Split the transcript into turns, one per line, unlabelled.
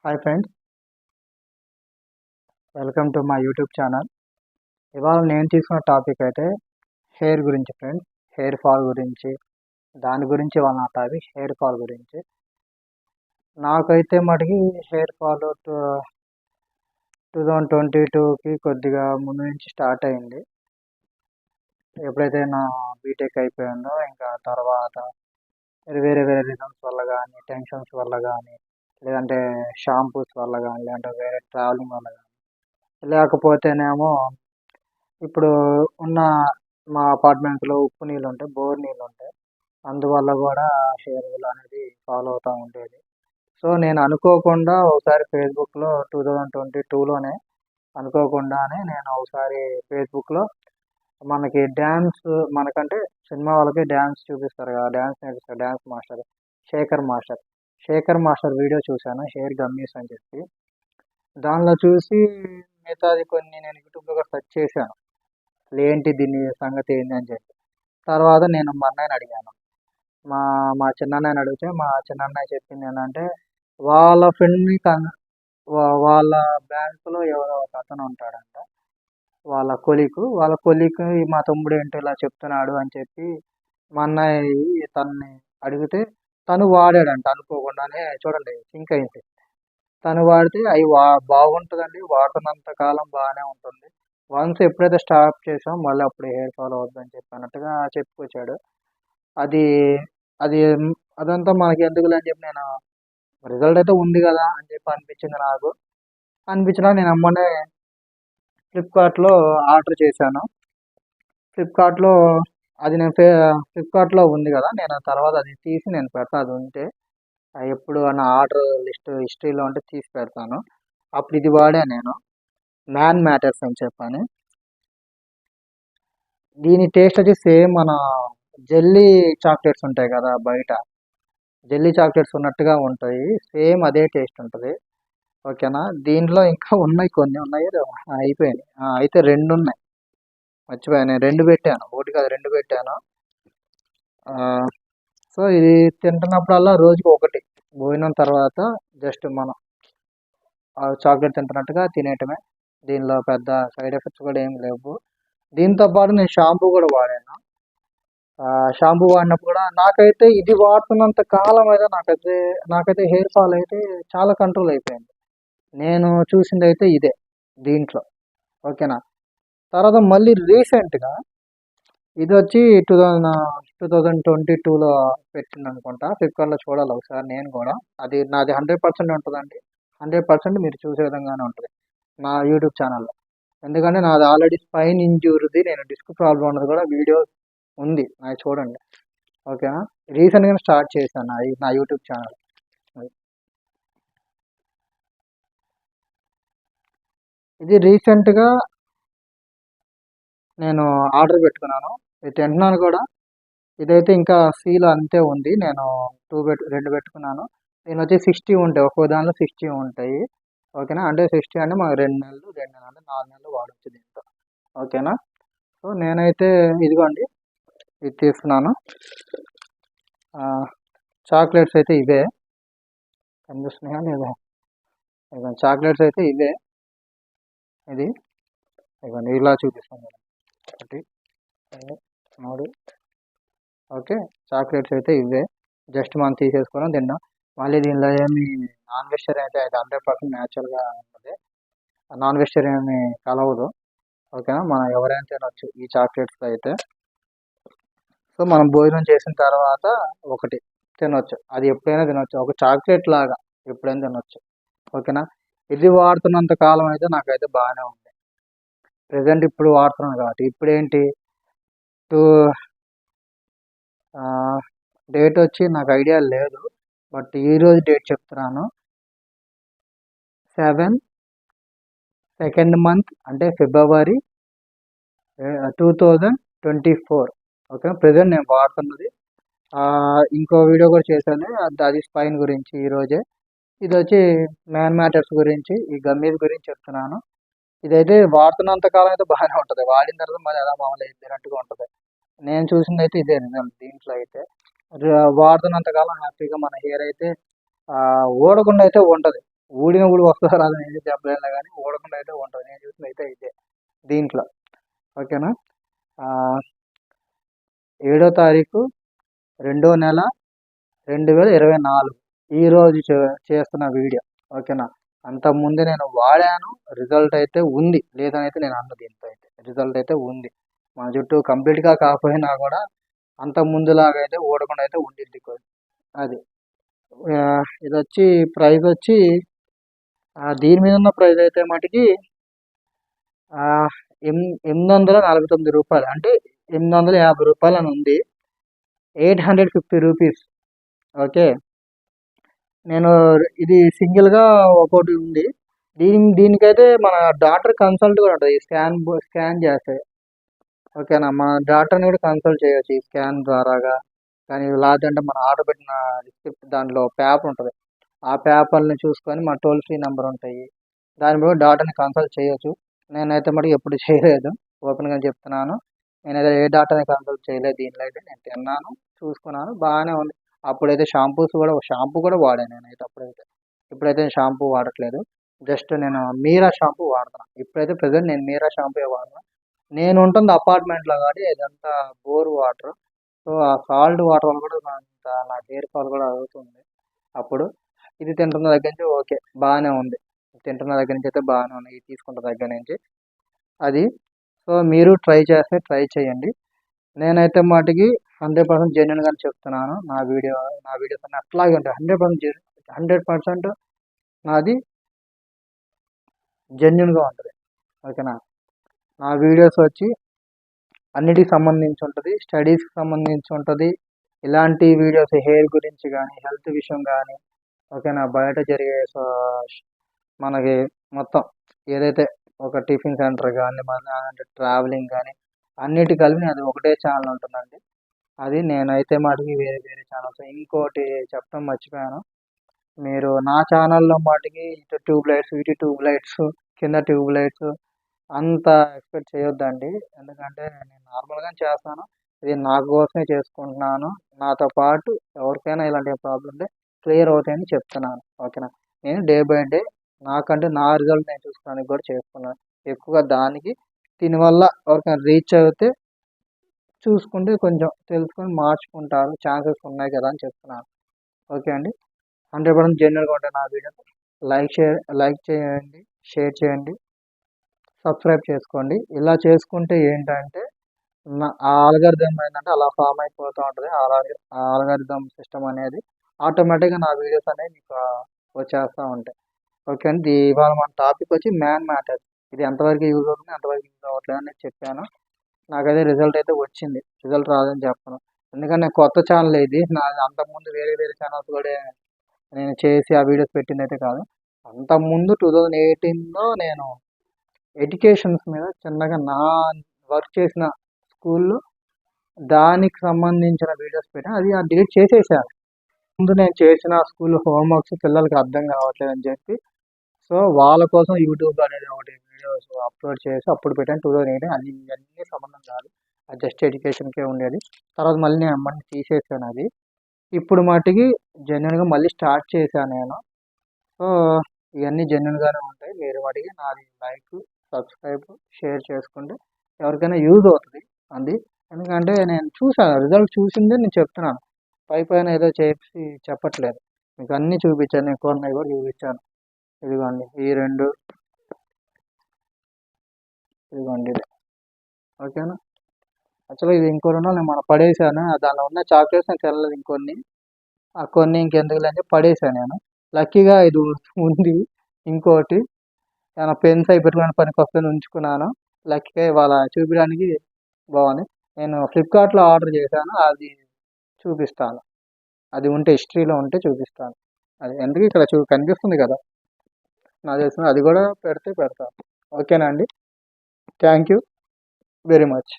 Hi friends, welcome to my YouTube channel. ఇవాళ నేను తీసుకున్న టాపిక్ అయితే హెయిర్ గురించి ఫ్రెండ్స్. హెయిర్ ఫాల్ గురించి, దాని గురించి ఇవాళ నా టాపిక్ హెయిర్ ఫాల్ గురించి. నాకైతే మటుకి హెయిర్ ఫాల్ 2022కి కొద్దిగా ముందు నుంచి స్టార్ట్ అయింది. ఎప్పుడైతే నా బీటెక్ అయిపోయిందో ఇంకా తర్వాత వేరే వేరే రీజన్స్ వల్ల కానీ, టెన్షన్స్ వల్ల కానీ, లేదంటే షాంపూస్ వల్ల కానీ, లేదంటే వేరే ట్రావెలింగ్ వల్ల కానీ, లేకపోతేనేమో ఇప్పుడు ఉన్న మా అపార్ట్మెంట్‌లో ఉప్పు నీళ్ళుంటాయి, బోర్ నీళ్ళుంటాయి. అందువల్ల గూడా హెయిర్ ఫాల్ అనేది ఫాలో అవుతా ఉండేది. సో, నేను అనుకోకుండా ఒకసారి ఫేస్‌బుక్‌లో 2022లోనే అనుకోకుండానే నేను ఒకసారి ఫేస్‌బుక్‌లో మనకి డాన్స్ మనకంటే సినిమా వాళ్ళకి డాన్స్ చూపిస్తారు గదా! డాన్స్ నేర్పిస్తారు dance master Shekhar master. Shekhar master video చూశాను హెయిర్ గమ్మీస్ అని చెప్పి. దానిలో చూసి మిగతాది కొన్ని నేను యూట్యూబ్‌లో కూడా సెర్చ్ చేశాను. ఏంటి దీని సంగతి ఏంది అని చెప్పి. తర్వాత నేను మా అన్నయ్యని అడిగాను. మా మా చిన్నన్నయ్యని అడిగితే మా చిన్నన్నయ్య చెప్పింది ఏంటంటే వాళ్ళ ఫ్రెండ్‌ని వాళ్ళ బ్యాంకులో ఎవరో ఒక అతను ఉంటాడంట. వాళ్ళ కొలీగ్ మా తమ్ముడు ఏంటి ఇలా చెప్తున్నాడు అని చెప్పి మా అన్నయ్య తనని అడిగితే తను వాడాడంట అనుకోకుండానే చూడండి సింక్ అయింది. తను వాడితే అయి బాగుంటుందండి. వాడుతున్నంత కాలం బాగానే ఉంటుంది. వన్స్ ఎప్పుడైతే స్టాప్ చేసామో మళ్ళీ అప్పుడు హెయిర్ ఫాల్ అవుద్దని చెప్పి అన్నట్టుగా చెప్పుకొచ్చాడు. అది అది అదంతా మనకి ఎందుకులే అని చెప్పి నేను రిజల్ట్ అయితే ఉంది కదా అని చెప్పి అనిపించింది నాకు. అనిపించినా నేను ఎమ్మటే ఫ్లిప్‌కార్ట్‌లో ఆర్డర్ చేశాను. ఫ్లిప్‌కార్ట్‌లో అది నేను ఫ్లిప్‌కార్ట్‌లో ఉంది కదా! నేను తర్వాత అది తీసి నేను పెడతా అది ఉంటే. ఎప్పుడు నా ఆర్డర్ హిస్టరీలో ఉంటే తీసి పెడతాను. అప్పుడు ఇది వాడా నేను. మ్యాన్ మ్యాటర్స్ అని చెప్పని. దీని టేస్ట్ వచ్చి సేమ్ మన జెల్లీ చాక్లెట్స్ ఉంటాయి కదా బయట. జెల్లీ చాక్లెట్స్ ఉన్నట్టుగా ఉంటాయి. సేమ్ అదే టేస్ట్ ఉంటుంది. ఓకేనా? దీంట్లో ఇంకా ఉన్నాయి కొన్ని ఉన్నాయి. అయిపోయినాయి. అయితే 2 ఉన్నాయి. మర్చిపోయాను. నేను 2 పెట్టాను. ఒకటి కాదు 2 పెట్టాను. సో, ఇది తింటున్నప్పుడల్లా రోజుకి ఒకటి. భోజనం తర్వాత జస్ట్ మనం చాక్లెట్ తింటున్నట్టుగా తినేయటమే. దీనిలో పెద్ద సైడ్ ఎఫెక్ట్స్ కూడా ఏమి లేవు. దీంతో పాటు నేను షాంపూ కూడా వాడాను. షాంపూ వాడినప్పుడు కూడా నాకైతే ఇది వాడుతున్నంత కాలం అయితే నాకైతే హెయిర్ ఫాల్ అయితే చాలా కంట్రోల్ అయిపోయింది. నేను చూసిందైతే ఇదే దీంట్లో. ఓకేనా? తర్వాత మళ్ళీ రీసెంట్‌గా ఇదొచ్చి 2022లో పెట్టిందనుకుంటా. ఫ్లిప్‌కార్ట్‌లో చూడాలి ఒకసారి నేను కూడా. అది నాది 100% ఉంటదండి. 100% మీరు చూసే విధంగానే ఉంటది. నా యూట్యూబ్ ఛానల్‌లో. ఎందుకంటే నాది ఆల్రెడీ స్పైన్ ఇంజ్యూర్‌ది నేను డిస్క్ ప్రాబ్లమ్ ఉన్నది కూడా వీడియో ఉంది. అది చూడండి. ఓకేనా? రీసెంట్‌గానే స్టార్ట్ చేశాను నా యూట్యూబ్ ఛానల్. అది. ఇది రీసెంట్‌గా నేను ఆర్డర్ పెట్టుకున్నాను. ఇది తింటున్నాను కూడా. ఇదైతే ఇంకా సీల్ అంతే ఉంది. నేను 2 పెట్టుకున్నాను. దీనిలో వచ్చి 60 ఉంటాయి. ఒక్కో దానిలో 60 ఉంటాయి. ఓకేనా? అంటే 60 అంటే మనకు 2 నెలలు, 2 నెలలు అంటే 4 నెలలు వాడొచ్చు దీంతో. ఓకేనా? సో, నేనైతే ఇదిగోండి ఇది తీసుకున్నాను. చాక్లెట్స్ అయితే ఇవే. కనిపిస్తున్నాయా లేదా? ఇదిగోండి చాక్లెట్స్ అయితే ఇవే. ఇది ఇదిగోండి ఇలా చూపిస్తాను నేను. 1, 2, 3 ఓకే. చాక్లెట్స్ అయితే ఇవే. జస్ట్ మనం తీసేసుకోవడం తినడం. మళ్ళీ దీనిలో ఏమి నాన్ వెజిటేరియన్ అయితే 100% న్యాచురల్‌గా ఉంటది. నాన్ వెజిటేరియన్ ఏమి కలవదు. ఓకేనా? మనం ఎవరైనా తినొచ్చు ఈ చాక్లెట్స్‌తో అయితే. సో, మనం భోజనం చేసిన తర్వాత ఒకటి తినొచ్చు. అది ఎప్పుడైనా తినొచ్చు. ఒక చాక్లెట్ లాగా ఎప్పుడైనా తినొచ్చు. ఓకేనా? ఇది వాడుతున్నంత కాలం అయితే నాకైతే బాగానే ఉంది. ప్రెజెంట్ ఇప్పుడు వాడుతున్నాను కాబట్టి. ఇప్పుడేంటి టూ డేట్ వచ్చి నాకు ఐడియా లేదు. బట్ ఈరోజు డేట్ చెప్తున్నాను. 7 సెకండ్ మంత్ అంటే ఫిబ్రవరి 2024. ఓకేనా? ప్రెజెంట్ నేను వాడుతున్నది. ఇంకో వీడియో కూడా చేశాను. అది స్పైన్ గురించి ఈరోజే. ఇదొచ్చి మ్యాన్ మ్యాటర్స్ గురించి, ఈ గమ్మీస్ గురించి చెప్తున్నాను. ఇదైతే వాడుతున్నంత కాలం అయితే బాగానే ఉంటది. వాడిన తర్వాత మళ్ళీ ఎలా మామూలు అయిపోయినట్టుగా ఉంటది. నేను చూసిందైతే ఇదే నిజం దీంట్లో అయితే. వాడుతున్నంత కాలం హ్యాపీగా మన హెయిర్ అయితే ఊడకుండా అయితే ఉంటది. ఊడినప్పుడు వస్తుందో రాదో నేను చెప్పలేను కానీ ఊడకుండా అయితే ఉంటుంది. నేను చూసింది అయితే ఇదే దీంట్లో. ఓకేనా. 7వ తారీఖు 2వ నెల 2024 ఈరోజు చేస్తున్న వీడియో. ఓకేనా. అంతకుముందే నేను వాడాను, రిజల్ట్ అయితే ఉంది, లేదని అయితే నేను అన్న. దీంతో అయితే రిజల్ట్ అయితే ఉంది. మన జుట్టు కంప్లీట్గా కాకపోయినా కూడా అంత ముందులాగా అయితే ఊడకుండా అయితే ఉండిద్ది అది. ఇది వచ్చి ప్రైస్ వచ్చి దీని మీద ఉన్న ప్రైస్ అయితే మటుకి 849 రూపాయలు, అంటే 850 రూపాయలు అని ఉంది. 850 రూపీస్. ఓకే. నేను ఇది సింగిల్గా ఒకటి ఉంది. దీనికైతే మన డాక్టర్ కన్సల్ట్ కూడా ఉంటుంది స్కాన్ చేస్తే. ఓకేనా. మన డాక్టర్ని కూడా కన్సల్ట్ చేయొచ్చు ఈ స్కాన్ ద్వారాగా. కానీ లేదంటే మన ఆర్డర్ పెట్టిన రిసిప్ట్ దాంట్లో పేపర్ ఉంటుంది. ఆ పేపర్ని చూసుకొని మన టోల్ ఫ్రీ నెంబర్ ఉంటాయి, దాని మీద డాక్టర్ని కన్సల్ట్ చేయొచ్చు. నేనైతే మరి ఎప్పుడు చేయలేదు, ఓపెన్గా చెప్తున్నాను. నేనైతే ఏ డాక్టర్ని కన్సల్ట్ చేయలేదు. దీంట్లో అయితే నేను తిన్నాను, చూసుకున్నాను, బాగానే ఉంది. అప్పుడైతే షాంపూ కూడా వాడాను నేనైతే అప్పుడైతే. ఇప్పుడైతే షాంపూ వాడట్లేదు, జస్ట్ నేను మీరా షాంపూ వాడుతున్నాను. ఇప్పుడైతే ప్రజెంట్ నేను మీరా షాంపూ వాడుతున్నాను. నేను ఉంటుంది అపార్ట్మెంట్లో కాబట్టి ఇదంతా బోర్ వాటర్. సో ఆ సాల్ట్ వాటర్ వల్ల కూడా నా హెయిర్ ఫాల్ కూడా అవుతుంది అప్పుడు. ఇది తింటున్న దగ్గర నుంచి ఓకే బాగానే ఉంది. తింటున్న దగ్గర నుంచి అయితే బాగానే ఉంది, ఇది తీసుకుంటున్న దగ్గర నుంచి అది. సో మీరు ట్రై చేస్తే ట్రై చేయండి. నేనైతే మాటికి 100% జెన్యున్గానే చెప్తున్నాను. నా వీడియోస్ అన్నీ అట్లాగే ఉంటాయి. 100% నాది జెన్యున్గా ఉంటుంది. ఓకేనా. నా వీడియోస్ వచ్చి అన్నిటికి సంబంధించి ఉంటుంది, స్టడీస్కి సంబంధించి ఉంటుంది. ఇలాంటి వీడియోస్ హెయిర్ గురించి కానీ, హెల్త్ విషయం కానీ, ఓకేనా, బయట జరిగే మనకి మొత్తం ఏదైతే ఒక టిఫిన్ సెంటర్ కానీ, మన ట్రావెలింగ్ కానీ అన్నిటి కలిపి అది ఒకటే ఛానల్ ఉంటుందండి. అది నేనైతే మటుకి వేరే వేరే ఛానల్స్. ఇంకోటి చెప్పడం మర్చిపోయాను, మీరు నా ఛానల్లో మటుకి ఇటు ట్యూబ్ లైట్స్, ఇటు ట్యూబ్ లైట్స్, కింద ట్యూబ్ లైట్స్ అంత ఎక్స్పెక్ట్ చేయొద్దండి. ఎందుకంటే నేను నార్మల్గానే చేస్తాను, ఇది నా కోసమే చేసుకుంటున్నాను. నాతో పాటు ఎవరికైనా ఇలాంటి ప్రాబ్లం ఉంటే క్లియర్ అవుతాయని చెప్తున్నాను. ఓకేనా. నేను డే బై డే నాకంటే నా రిజల్ట్ నేను చూసుకోవడానికి కూడా చేసుకున్నాను. ఎక్కువగా దానికి దీనివల్ల ఎవరికైనా రీచ్ అయితే చూసుకుంటే కొంచెం తెలుసుకొని మార్చుకుంటారు, ఛాన్సెస్ ఉన్నాయి కదా అని చెప్తున్నాను. ఓకే అండి. 100% జెన్యున్గా ఉంటాయి నా వీడియోస్. లైక్ చేయండి, షేర్ చేయండి, సబ్స్క్రైబ్ చేసుకోండి. ఇలా చేసుకుంటే ఏంటంటే ఆ ఆల్గారిథం ఏంటంటే అలా ఫామ్ అయిపోతూ ఉంటుంది. ఆ ఆల్గారిథం సిస్టమ్ అనేది ఆటోమేటిక్గా నా వీడియోస్ అనేవి మీకు వచ్చేస్తూ ఉంటాయి. ఓకే అండి. ఇవాళ మన టాపిక్ వచ్చి మ్యాన్ మ్యాటర్స్. ఇది ఎంతవరకు యూజ్ అవుతుంది, ఎంతవరకు యూజ్ అవ్వట్లేదు అనేది చెప్పాను. నాకైతే రిజల్ట్ అయితే వచ్చింది, రిజల్ట్ రాదని చెప్పను. ఎందుకంటే నేను కొత్త ఛానల్ ఇది. నాది అంతకుముందు వేరే వేరే ఛానల్స్ కూడా నేను చేసి ఆ వీడియోస్ పెట్టింది అయితే కాదు. అంతకుముందు 2018లో నేను ఎడ్యుకేషన్స్ మీద చిన్నగా నా వర్క్ చేసిన స్కూల్లో దానికి సంబంధించిన వీడియోస్ పెట్టాను. అది డిలీట్ చేసేసాను. ముందు నేను చేసిన స్కూల్ హోంవర్క్స్ పిల్లలకి అర్థం కావట్లేదని చెప్పి, సో వాళ్ళ కోసం యూట్యూబ్ అనేది ఒకటి వీడియోస్ అప్లోడ్ చేసి అప్పుడు పెట్టాను 2018. అది ఇవన్నీ సంబంధం కాదు, అది జస్ట్ ఎడ్యుకేషన్కే ఉండేది. తర్వాత మళ్ళీ నేను అమ్మని తీసేసాను అది. ఇప్పుడు మటుకి జెన్యున్గా మళ్ళీ స్టార్ట్ చేశాను నేను. సో ఇవన్నీ జెన్యున్గానే ఉంటాయి. మీరు మటుకి నాది లైక్, సబ్స్క్రైబ్, షేర్ చేసుకుంటే ఎవరికైనా యూజ్ అవుతుంది అది. ఎందుకంటే నేను చూసాను, రిజల్ట్ చూసిందే నేను చెప్తున్నాను, పైన ఏదో చేసి చెప్పట్లేదు. మీకు అన్నీ చూపించాను, నేను కొన్నవి కూడా చూపించాను. ఇదిగోండి ఈ రెండు, ఇదిగోండి ఇది. ఓకేనా. యాక్చువల్గా ఇది ఇంకో రెండు నేను మన పడేసాను, దానిలో ఉన్న చాక్లెట్స్ నేను తెల్లలేదు ఇంకొన్ని. ఆ కొన్ని ఇంకెందుకు లేని పడేసాను నేను. లక్కీగా ఇది ఉంది ఇంకోటి, నేను పెన్స్ అవి పెట్టుకునే పనికి వస్తుంది ఉంచుకున్నాను. లక్కీగా ఇవాళ చూపించడానికి బాగుంది. నేను ఫ్లిప్కార్ట్లో ఆర్డర్ చేశాను, అది చూపిస్తాను. అది ఉంటే హిస్టరీలో ఉంటే చూపిస్తాను. అది ఎందుకు ఇక్కడ కనిపిస్తుంది కదా నాకు తెలిసిన, అది కూడా పెడతాను. ఓకేనా అండి. Thank you very much.